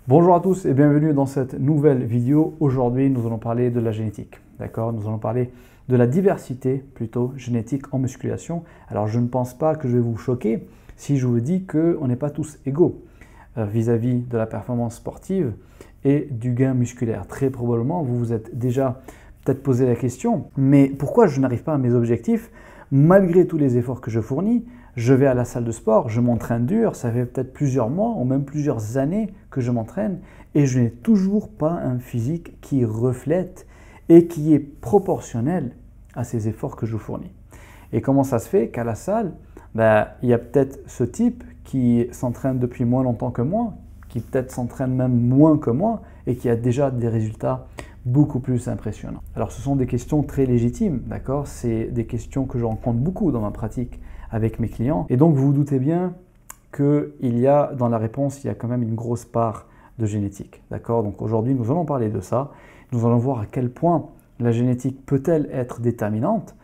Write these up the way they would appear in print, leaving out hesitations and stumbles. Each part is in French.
Bonjour à tous et bienvenue dans cette nouvelle vidéo. Aujourd'hui, nous allons parler de la génétique. D'accord? Nous allons parler de la diversité plutôt génétique en musculation. Alors, je ne pense pas que je vais vous choquer si je vous dis qu'on n'est pas tous égaux vis-à-vis de la performance sportive et du gain musculaire. Très probablement, vous vous êtes déjà peut-être posé la question, mais pourquoi je n'arrive pas à mes objectifs malgré tous les efforts que je fournis? Je vais à la salle de sport, je m'entraîne dur, ça fait peut-être plusieurs mois ou même plusieurs années que je m'entraîne et je n'ai toujours pas un physique qui reflète et qui est proportionnel à ces efforts que je fournis. Et comment ça se fait qu'à la salle, il y a peut-être ce type qui s'entraîne depuis moins longtemps que moi, qui peut-être s'entraîne même moins que moi et qui a déjà des résultats beaucoup plus impressionnants. Alors ce sont des questions très légitimes, d'accord? C'est des questions que je rencontre beaucoup dans ma pratique avec mes clients. Et donc, vous vous doutez bien qu'il y a, dans la réponse, il y a quand même une grosse part de génétique. D'accord? Donc, aujourd'hui, nous allons parler de ça. Nous allons voir à quel point la génétique peut-elle être déterminante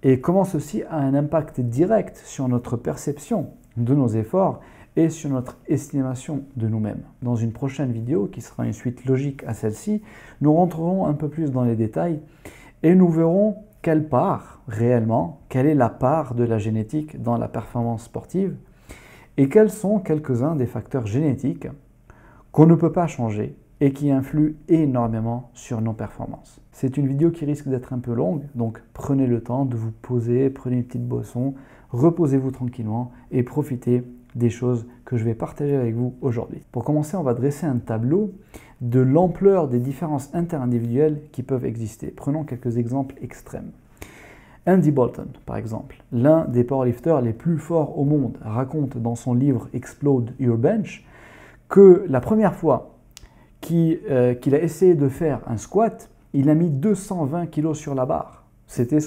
et comment ceci a un impact direct sur notre perception de nos efforts et sur notre estimation de nous-mêmes. Dans une prochaine vidéo, qui sera une suite logique à celle-ci, nous rentrerons un peu plus dans les détails et nous verrons quelle part réellement, quelle est la part de la génétique dans la performance sportive et quels sont quelques-uns des facteurs génétiques qu'on ne peut pas changer et qui influent énormément sur nos performances. C'est une vidéo qui risque d'être un peu longue, donc prenez le temps de vous poser, prenez une petite boisson, reposez-vous tranquillement et profitez des choses que je vais partager avec vous aujourd'hui. Pour commencer, on va dresser un tableau de l'ampleur des différences interindividuelles qui peuvent exister. Prenons quelques exemples extrêmes. Andy Bolton, par exemple, l'un des powerlifters les plus forts au monde, raconte dans son livre Explode Your Bench que la première fois qu'il a essayé de faire un squat, il a mis 220 kg sur la barre. C'était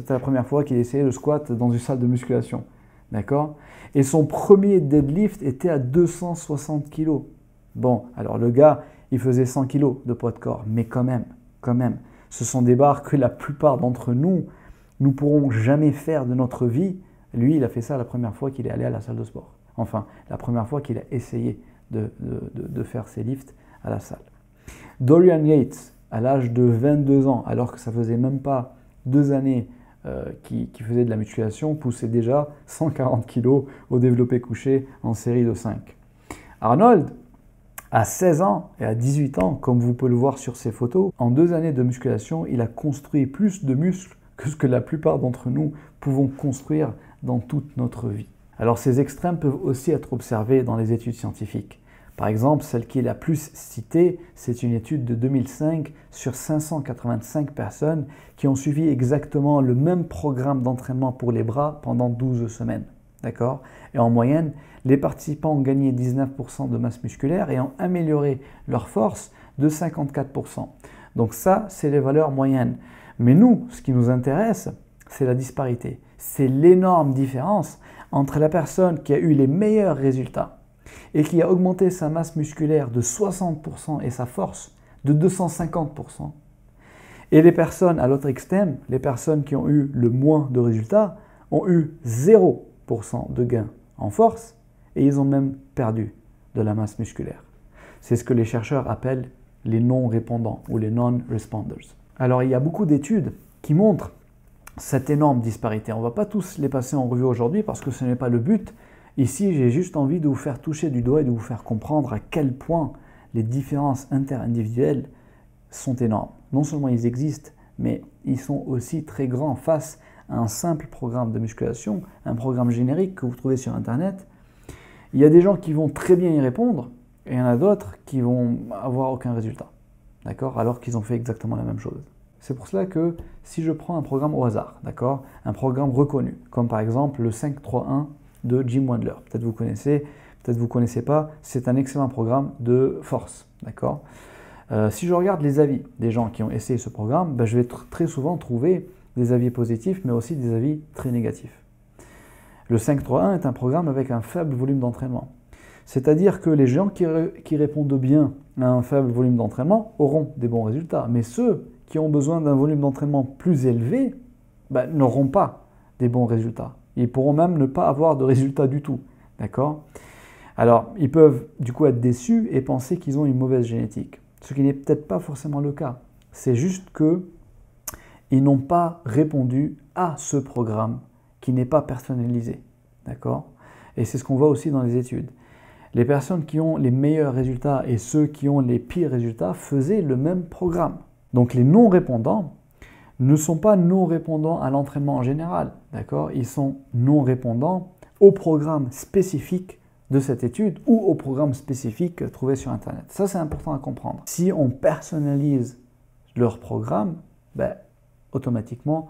la première fois qu'il essayait le squat dans une salle de musculation. D'accord? Et son premier deadlift était à 260 kg. Bon, alors le gars, il faisait 100 kg de poids de corps, mais quand même, ce sont des barres que la plupart d'entre nous ne pourrons jamais faire de notre vie. Lui, il a fait ça la première fois qu'il est allé à la salle de sport. Enfin, la première fois qu'il a essayé de faire ses lifts à la salle. Dorian Yates, à l'âge de 22 ans, alors que ça faisait même pas 2 années qui faisait de la musculation, poussait déjà 140 kg au développé couché en série de 5. Arnold, à 16 ans et à 18 ans, comme vous pouvez le voir sur ces photos, en 2 années de musculation, il a construit plus de muscles que ce que la plupart d'entre nous pouvons construire dans toute notre vie. Alors ces extrêmes peuvent aussi être observés dans les études scientifiques. Par exemple, celle qui est la plus citée, c'est une étude de 2005 sur 585 personnes qui ont suivi exactement le même programme d'entraînement pour les bras pendant 12 semaines. D'accord? Et en moyenne, les participants ont gagné 19% de masse musculaire et ont amélioré leur force de 54%. Donc ça, c'est les valeurs moyennes. Mais nous, ce qui nous intéresse, c'est la disparité. C'est l'énorme différence entre la personne qui a eu les meilleurs résultats et qui a augmenté sa masse musculaire de 60% et sa force de 250%. Et les personnes à l'autre extrême, les personnes qui ont eu le moins de résultats, ont eu 0% de gain en force et ils ont même perdu de la masse musculaire. C'est ce que les chercheurs appellent les non-répondants ou les non-responders. Alors il y a beaucoup d'études qui montrent cette énorme disparité. On ne va pas tous les passer en revue aujourd'hui parce que ce n'est pas le but. Ici, j'ai juste envie de vous faire toucher du doigt et de vous faire comprendre à quel point les différences interindividuelles sont énormes. Non seulement ils existent, mais ils sont aussi très grands face à un simple programme de musculation, un programme générique que vous trouvez sur Internet. Il y a des gens qui vont très bien y répondre et il y en a d'autres qui vont avoir aucun résultat. D'accord? Alors qu'ils ont fait exactement la même chose. C'est pour cela que si je prends un programme au hasard, d'accord, un programme reconnu, comme par exemple le 5-3-1 de Jim Wendler, peut-être vous connaissez, peut-être vous ne connaissez pas, c'est un excellent programme de force, d'accord. Si je regarde les avis des gens qui ont essayé ce programme, je vais très souvent trouver des avis positifs, mais aussi des avis très négatifs. Le 5-3-1 est un programme avec un faible volume d'entraînement. C'est-à-dire que les gens qui répondent bien à un faible volume d'entraînement auront des bons résultats, mais ceux qui ont besoin d'un volume d'entraînement plus élevé n'auront pas des bons résultats. Ils pourront même ne pas avoir de résultats du tout. D'accord? Alors, ils peuvent du coup être déçus et penser qu'ils ont une mauvaise génétique, ce qui n'est peut-être pas forcément le cas. C'est juste qu'ils n'ont pas répondu à ce programme qui n'est pas personnalisé. D'accord? Et c'est ce qu'on voit aussi dans les études. Les personnes qui ont les meilleurs résultats et ceux qui ont les pires résultats faisaient le même programme. Donc les non-répondants ne sont pas non-répondants à l'entraînement en général. D'accord? Ils sont non-répondants au programme spécifique de cette étude ou au programme spécifique trouvé sur Internet. Ça, c'est important à comprendre. Si on personnalise leur programme, automatiquement,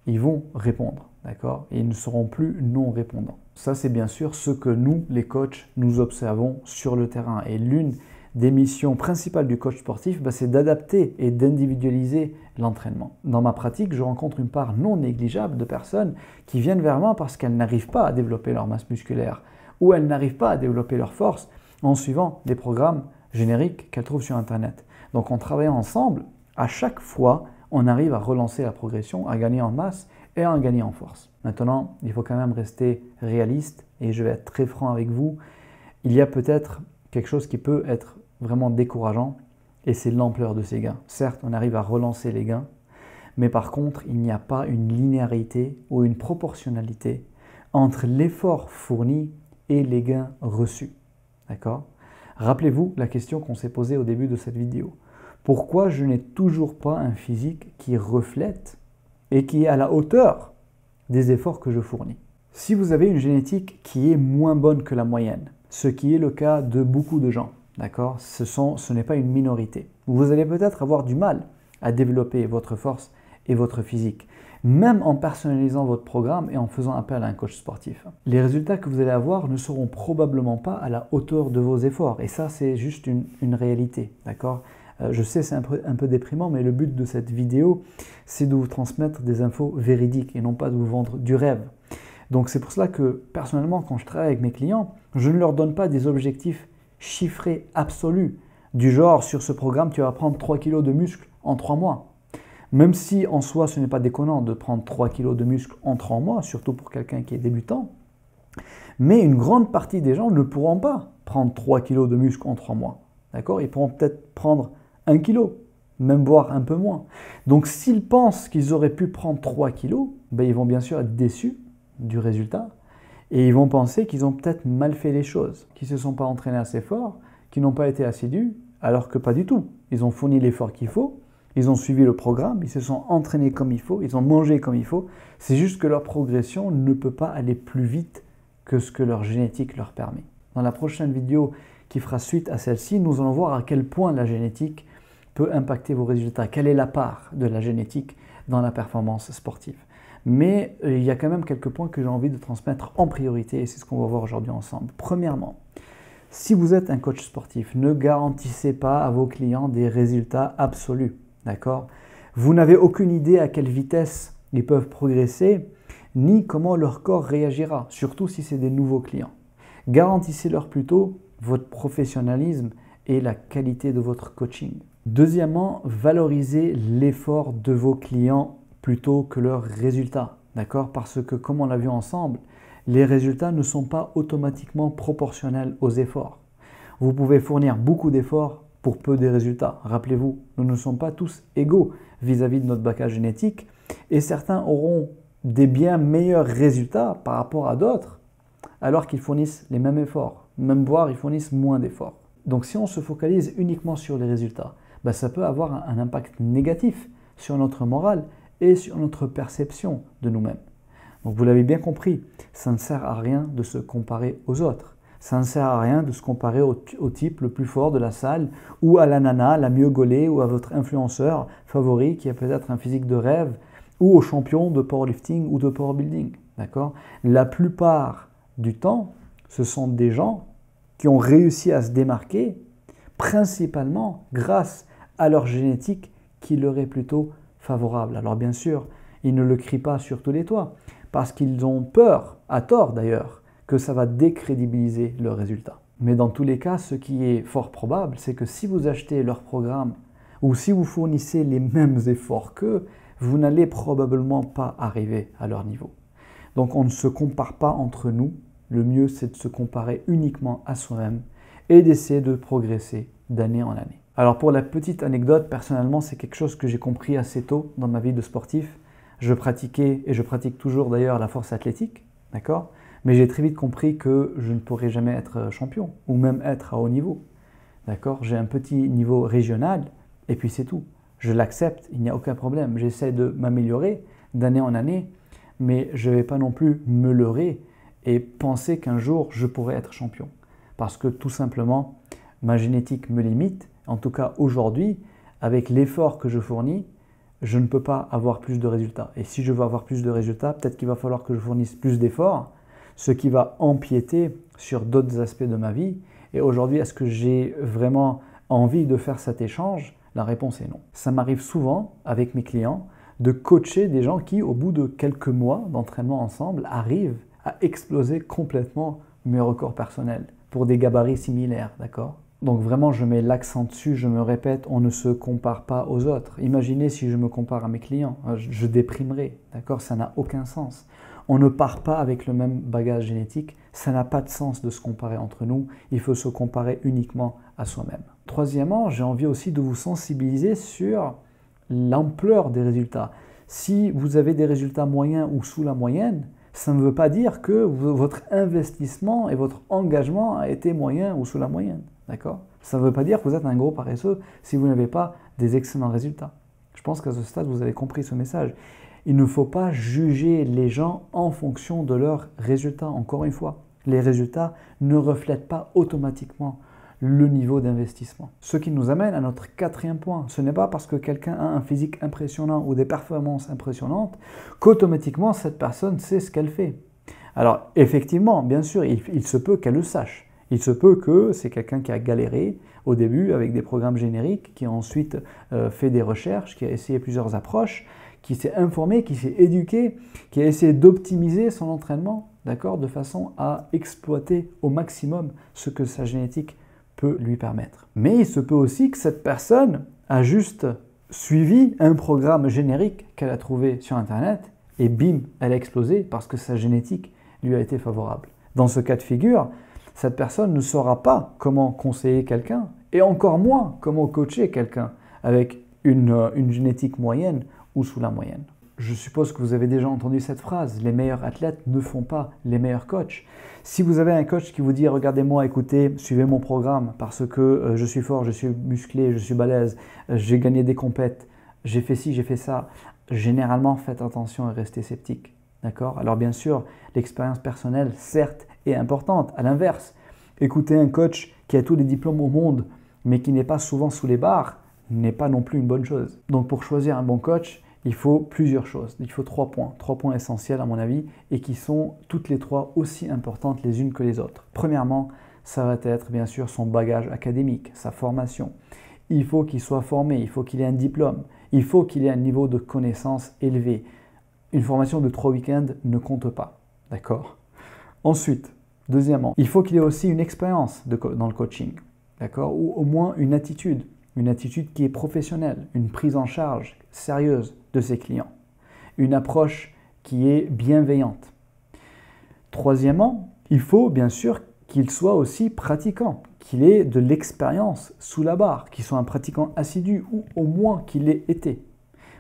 ils vont répondre, d'accord? Et ils ne seront plus non-répondants. Ça, c'est bien sûr ce que nous, les coachs, nous observons sur le terrain. Et l'une des missions principales du coach sportif, c'est d'adapter et d'individualiser l'entraînement. Dans ma pratique, je rencontre une part non négligeable de personnes qui viennent vers moi parce qu'elles n'arrivent pas à développer leur masse musculaire ou elles n'arrivent pas à développer leur force en suivant des programmes génériques qu'elles trouvent sur Internet. Donc en travaillant ensemble, à chaque fois, on arrive à relancer la progression, à gagner en masse et à en gagner en force. Maintenant, il faut quand même rester réaliste et je vais être très franc avec vous. Il y a peut-être quelque chose qui peut être vraiment décourageant et c'est l'ampleur de ces gains. Certes, on arrive à relancer les gains, mais par contre, il n'y a pas une linéarité ou une proportionnalité entre l'effort fourni et les gains reçus. D'accord? Rappelez-vous la question qu'on s'est posée au début de cette vidéo. Pourquoi je n'ai toujours pas un physique qui reflète et qui est à la hauteur des efforts que je fournis? Si vous avez une génétique qui est moins bonne que la moyenne, ce qui est le cas de beaucoup de gens, d'accord? Ce n'est pas une minorité. Vous allez peut-être avoir du mal à développer votre force et votre physique, même en personnalisant votre programme et en faisant appel à un coach sportif. Les résultats que vous allez avoir ne seront probablement pas à la hauteur de vos efforts. Et ça, c'est juste une réalité, d'accord? Je sais, c'est un peu déprimant, mais le but de cette vidéo, c'est de vous transmettre des infos véridiques et non pas de vous vendre du rêve. Donc c'est pour cela que, personnellement, quand je travaille avec mes clients, je ne leur donne pas des objectifs chiffrés absolus, du genre, sur ce programme, tu vas prendre 3 kg de muscle en 3 mois. Même si en soi, ce n'est pas déconnant de prendre 3 kg de muscle en 3 mois, surtout pour quelqu'un qui est débutant. Mais une grande partie des gens ne pourront pas prendre 3 kg de muscle en 3 mois. D'accord? Ils pourront peut-être prendre 1 kg, même voire un peu moins. Donc s'ils pensent qu'ils auraient pu prendre 3 kg, ils vont bien sûr être déçus du résultat et ils vont penser qu'ils ont peut-être mal fait les choses, qu'ils ne se sont pas entraînés assez fort, qu'ils n'ont pas été assidus, alors que pas du tout. Ils ont fourni l'effort qu'il faut. Ils ont suivi le programme, ils se sont entraînés comme il faut, ils ont mangé comme il faut. C'est juste que leur progression ne peut pas aller plus vite que ce que leur génétique leur permet. Dans la prochaine vidéo qui fera suite à celle-ci, nous allons voir à quel point la génétique peut impacter vos résultats. Quelle est la part de la génétique dans la performance sportive? Mais il y a quand même quelques points que j'ai envie de transmettre en priorité et c'est ce qu'on va voir aujourd'hui ensemble. Premièrement, si vous êtes un coach sportif, ne garantissez pas à vos clients des résultats absolus. D'accord? Vous n'avez aucune idée à quelle vitesse ils peuvent progresser, ni comment leur corps réagira, surtout si c'est des nouveaux clients. Garantissez-leur plutôt votre professionnalisme et la qualité de votre coaching. Deuxièmement, valorisez l'effort de vos clients plutôt que leurs résultats. D'accord? Parce que, comme on l'a vu ensemble, les résultats ne sont pas automatiquement proportionnels aux efforts. Vous pouvez fournir beaucoup d'efforts pour peu de résultats. Rappelez-vous, nous ne sommes pas tous égaux vis-à-vis de notre bagage génétique et certains auront des bien meilleurs résultats par rapport à d'autres alors qu'ils fournissent les mêmes efforts, même voire ils fournissent moins d'efforts. Donc si on se focalise uniquement sur les résultats, ça peut avoir un impact négatif sur notre morale et sur notre perception de nous-mêmes. Donc vous l'avez bien compris, ça ne sert à rien de se comparer aux autres. Ça ne sert à rien de se comparer au type le plus fort de la salle ou à la nana la mieux gaulée ou à votre influenceur favori qui a peut-être un physique de rêve ou au champion de powerlifting ou de powerbuilding. D'accord? La plupart du temps, ce sont des gens qui ont réussi à se démarquer principalement grâce à leur génétique qui leur est plutôt favorable. Alors bien sûr, ils ne le crient pas sur tous les toits parce qu'ils ont peur, à tort d'ailleurs, que ça va décrédibiliser leurs résultats. Mais dans tous les cas, ce qui est fort probable, c'est que si vous achetez leur programme ou si vous fournissez les mêmes efforts qu'eux, vous n'allez probablement pas arriver à leur niveau. Donc on ne se compare pas entre nous, le mieux c'est de se comparer uniquement à soi-même et d'essayer de progresser d'année en année. Alors pour la petite anecdote, personnellement c'est quelque chose que j'ai compris assez tôt dans ma vie de sportif. Je pratiquais et je pratique toujours d'ailleurs la force athlétique, d'accord? Mais j'ai très vite compris que je ne pourrais jamais être champion ou même être à haut niveau, d'accord? J'ai un petit niveau régional et puis c'est tout. Je l'accepte, il n'y a aucun problème. J'essaie de m'améliorer d'année en année, mais je ne vais pas non plus me leurrer et penser qu'un jour je pourrais être champion. Parce que tout simplement, ma génétique me limite. En tout cas aujourd'hui, avec l'effort que je fournis, je ne peux pas avoir plus de résultats. Et si je veux avoir plus de résultats, peut-être qu'il va falloir que je fournisse plus d'efforts, ce qui va empiéter sur d'autres aspects de ma vie. Et aujourd'hui, est-ce que j'ai vraiment envie de faire cet échange? La réponse est non. Ça m'arrive souvent avec mes clients de coacher des gens qui, au bout de quelques mois d'entraînement ensemble, arrivent à exploser complètement mes records personnels pour des gabarits similaires, d'accord? Donc vraiment, je mets l'accent dessus, je me répète, on ne se compare pas aux autres. Imaginez si je me compare à mes clients, je déprimerais, d'accord? Ça n'a aucun sens. On ne part pas avec le même bagage génétique, ça n'a pas de sens de se comparer entre nous, il faut se comparer uniquement à soi-même. Troisièmement, j'ai envie aussi de vous sensibiliser sur l'ampleur des résultats. Si vous avez des résultats moyens ou sous la moyenne, ça ne veut pas dire que votre investissement et votre engagement a été moyen ou sous la moyenne. D'accord? Ça ne veut pas dire que vous êtes un gros paresseux si vous n'avez pas des excellents résultats. Je pense qu'à ce stade, vous avez compris ce message. Il ne faut pas juger les gens en fonction de leurs résultats. Encore une fois, les résultats ne reflètent pas automatiquement le niveau d'investissement. Ce qui nous amène à notre quatrième point. Ce n'est pas parce que quelqu'un a un physique impressionnant ou des performances impressionnantes qu'automatiquement cette personne sait ce qu'elle fait. Alors effectivement, bien sûr, il se peut qu'elle le sache. Il se peut que c'est quelqu'un qui a galéré au début avec des programmes génériques, qui a ensuite fait des recherches, qui a essayé plusieurs approches, qui s'est informé, qui s'est éduqué, qui a essayé d'optimiser son entraînement, d'accord, de façon à exploiter au maximum ce que sa génétique peut lui permettre. Mais il se peut aussi que cette personne a juste suivi un programme générique qu'elle a trouvé sur Internet et bim, elle a explosé parce que sa génétique lui a été favorable. Dans ce cas de figure, cette personne ne saura pas comment conseiller quelqu'un et encore moins comment coacher quelqu'un avec une génétique moyenne ou sous la moyenne. Je suppose que vous avez déjà entendu cette phrase, les meilleurs athlètes ne font pas les meilleurs coachs. Si vous avez un coach qui vous dit « Regardez-moi, écoutez, suivez mon programme parce que je suis fort, je suis musclé, je suis balèze, j'ai gagné des compètes, j'ai fait ci, j'ai fait ça », généralement faites attention et restez sceptique. D'accord? Alors bien sûr, l'expérience personnelle, certes, est importante. À l'inverse, écouter un coach qui a tous les diplômes au monde, mais qui n'est pas souvent sous les barres, n'est pas non plus une bonne chose. Donc pour choisir un bon coach, il faut plusieurs choses. Il faut 3 points essentiels à mon avis, et qui sont toutes les 3 aussi importantes les unes que les autres. Premièrement, ça va être bien sûr son bagage académique, sa formation. Il faut qu'il soit formé, il faut qu'il ait un diplôme, il faut qu'il ait un niveau de connaissance élevé. Une formation de 3 week-ends ne compte pas, d'accord? Ensuite, deuxièmement, il faut qu'il ait aussi une expérience dans le coaching, d'accord? Ou au moins une attitude qui est professionnelle, une prise en charge sérieuse de ses clients, une approche qui est bienveillante. Troisièmement, il faut bien sûr qu'il soit aussi pratiquant, qu'il ait de l'expérience sous la barre, qu'il soit un pratiquant assidu ou au moins qu'il l'ait été.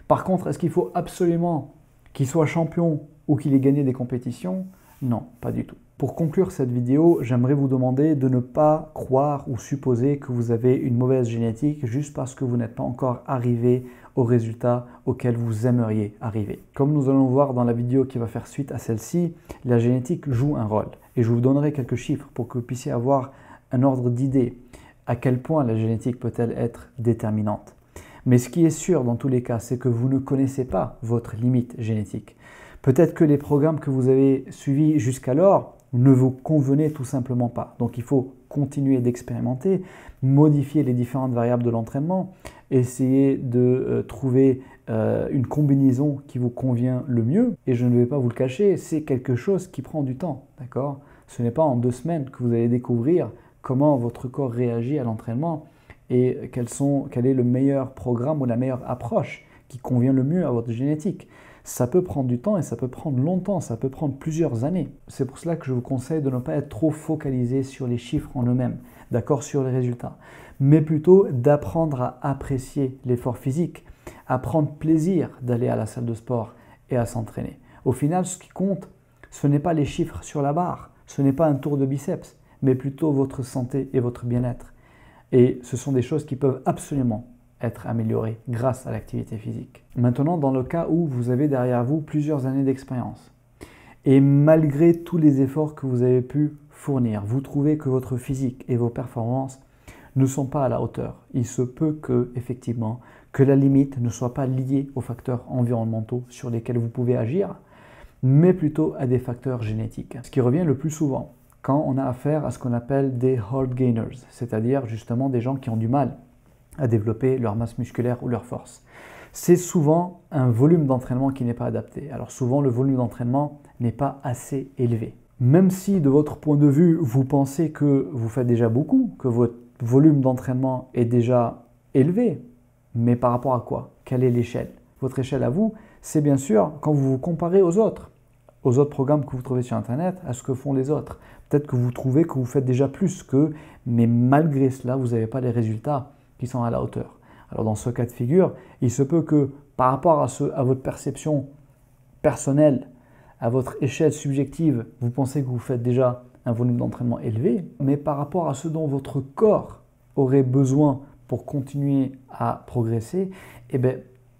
Par contre, est-ce qu'il faut absolument qu'il soit champion ou qu'il ait gagné des compétitions? Non, pas du tout. Pour conclure cette vidéo, j'aimerais vous demander de ne pas croire ou supposer que vous avez une mauvaise génétique juste parce que vous n'êtes pas encore arrivé au résultat auquel vous aimeriez arriver. Comme nous allons voir dans la vidéo qui va faire suite à celle-ci, la génétique joue un rôle. Et je vous donnerai quelques chiffres pour que vous puissiez avoir un ordre d'idée à quel point la génétique peut-elle être déterminante. Mais ce qui est sûr dans tous les cas, c'est que vous ne connaissez pas votre limite génétique. Peut-être que les programmes que vous avez suivis jusqu'alors ne vous convenaient tout simplement pas. Donc il faut continuer d'expérimenter, modifier les différentes variables de l'entraînement, essayer de trouver une combinaison qui vous convient le mieux. Et je ne vais pas vous le cacher, c'est quelque chose qui prend du temps, d'accord? Ce n'est pas en 2 semaines que vous allez découvrir comment votre corps réagit à l'entraînement et quel est le meilleur programme ou la meilleure approche qui convient le mieux à votre génétique. ça peut prendre du temps et ça peut prendre longtemps, ça peut prendre plusieurs années. C'est pour cela que je vous conseille de ne pas être trop focalisé sur les chiffres en eux-mêmes, d'accord, sur les résultats, mais plutôt d'apprendre à apprécier l'effort physique, à prendre plaisir d'aller à la salle de sport et à s'entraîner. Au final, ce qui compte, ce n'est pas les chiffres sur la barre, ce n'est pas un tour de biceps, mais plutôt votre santé et votre bien-être. Et ce sont des choses qui peuvent absolument être améliorées grâce à l'activité physique. Maintenant, dans le cas où vous avez derrière vous plusieurs années d'expérience, et malgré tous les efforts que vous avez pu fournir, vous trouvez que votre physique et vos performances ne sont pas à la hauteur. Il se peut que, effectivement, que la limite ne soit pas liée aux facteurs environnementaux sur lesquels vous pouvez agir, mais plutôt à des facteurs génétiques. Ce qui revient le plus souvent quand on a affaire à ce qu'on appelle des hard gainers, c'est-à-dire justement des gens qui ont du mal à développer leur masse musculaire ou leur force. C'est souvent un volume d'entraînement qui n'est pas adapté. Alors souvent, le volume d'entraînement n'est pas assez élevé. Même si de votre point de vue, vous pensez que vous faites déjà beaucoup, que votre volume d'entraînement est déjà élevé, mais par rapport à quoi? Quelle est l'échelle? Votre échelle à vous, c'est bien sûr quand vous vous comparez aux autres programmes que vous trouvez sur Internet, à ce que font les autres. Peut-être que vous trouvez que vous faites déjà plus qu'eux, mais malgré cela, vous n'avez pas les résultats qui sont à la hauteur. Alors dans ce cas de figure, il se peut que par rapport à votre perception personnelle, à votre échelle subjective, vous pensez que vous faites déjà un volume d'entraînement élevé, mais par rapport à ce dont votre corps aurait besoin pour continuer à progresser, eh bien,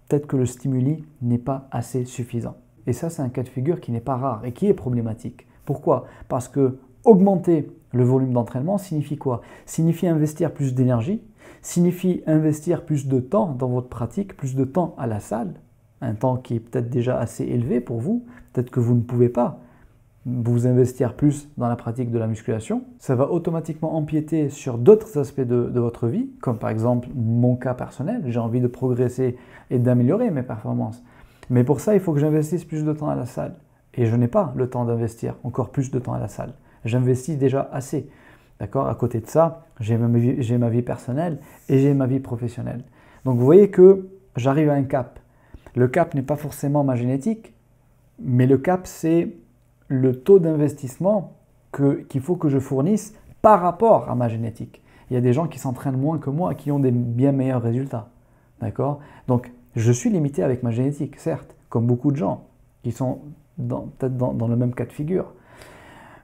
peut-être que le stimuli n'est pas assez suffisant. Et ça, c'est un cas de figure qui n'est pas rare et qui est problématique. Pourquoi? Parce que augmenter le volume d'entraînement signifie quoi? Signifie investir plus d'énergie, signifie investir plus de temps dans votre pratique, plus de temps à la salle, un temps qui est peut-être déjà assez élevé pour vous, peut-être que vous ne pouvez pas vous investir plus dans la pratique de la musculation. Ça va automatiquement empiéter sur d'autres aspects de votre vie, comme par exemple mon cas personnel, j'ai envie de progresser et d'améliorer mes performances. Mais pour ça, il faut que j'investisse plus de temps à la salle. Et je n'ai pas le temps d'investir encore plus de temps à la salle. J'investis déjà assez. D'accord? À côté de ça, j'ai ma vie personnelle et j'ai ma vie professionnelle. Donc vous voyez que j'arrive à un cap. Le cap n'est pas forcément ma génétique, mais le cap, c'est le taux d'investissement qu'il faut que je fournisse par rapport à ma génétique. Il y a des gens qui s'entraînent moins que moi et qui ont des bien meilleurs résultats. D'accord? Donc, je suis limité avec ma génétique, certes, comme beaucoup de gens qui sont peut-être dans le même cas de figure.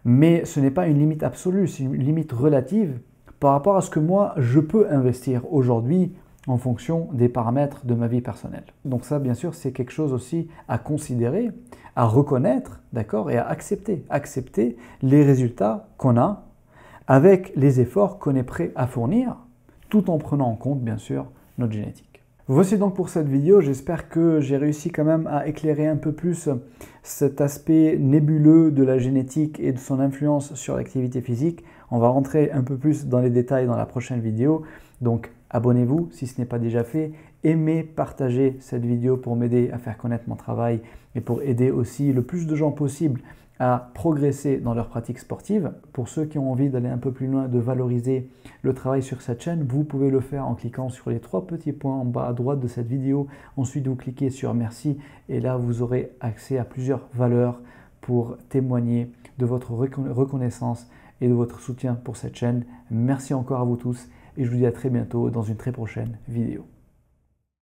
Mais ce n'est pas une limite absolue, c'est une limite relative par rapport à ce que moi, je peux investir aujourd'hui en fonction des paramètres de ma vie personnelle. Donc ça, bien sûr, c'est quelque chose aussi à considérer, à reconnaître, d'accord, et à accepter. Accepter les résultats qu'on a avec les efforts qu'on est prêt à fournir, tout en prenant en compte, bien sûr, notre génétique. Voici donc pour cette vidéo, j'espère que j'ai réussi quand même à éclairer un peu plus cet aspect nébuleux de la génétique et de son influence sur l'activité physique. On va rentrer un peu plus dans les détails dans la prochaine vidéo, donc abonnez-vous si ce n'est pas déjà fait, aimez, partagez cette vidéo pour m'aider à faire connaître mon travail et pour aider aussi le plus de gens possible à progresser dans leur pratique sportive. Pour ceux qui ont envie d'aller un peu plus loin, de valoriser le travail sur cette chaîne, vous pouvez le faire en cliquant sur les 3 petits points en bas à droite de cette vidéo. Ensuite, vous cliquez sur merci et là, vous aurez accès à plusieurs valeurs pour témoigner de votre reconnaissance et de votre soutien pour cette chaîne. Merci encore à vous tous et je vous dis à très bientôt dans une très prochaine vidéo.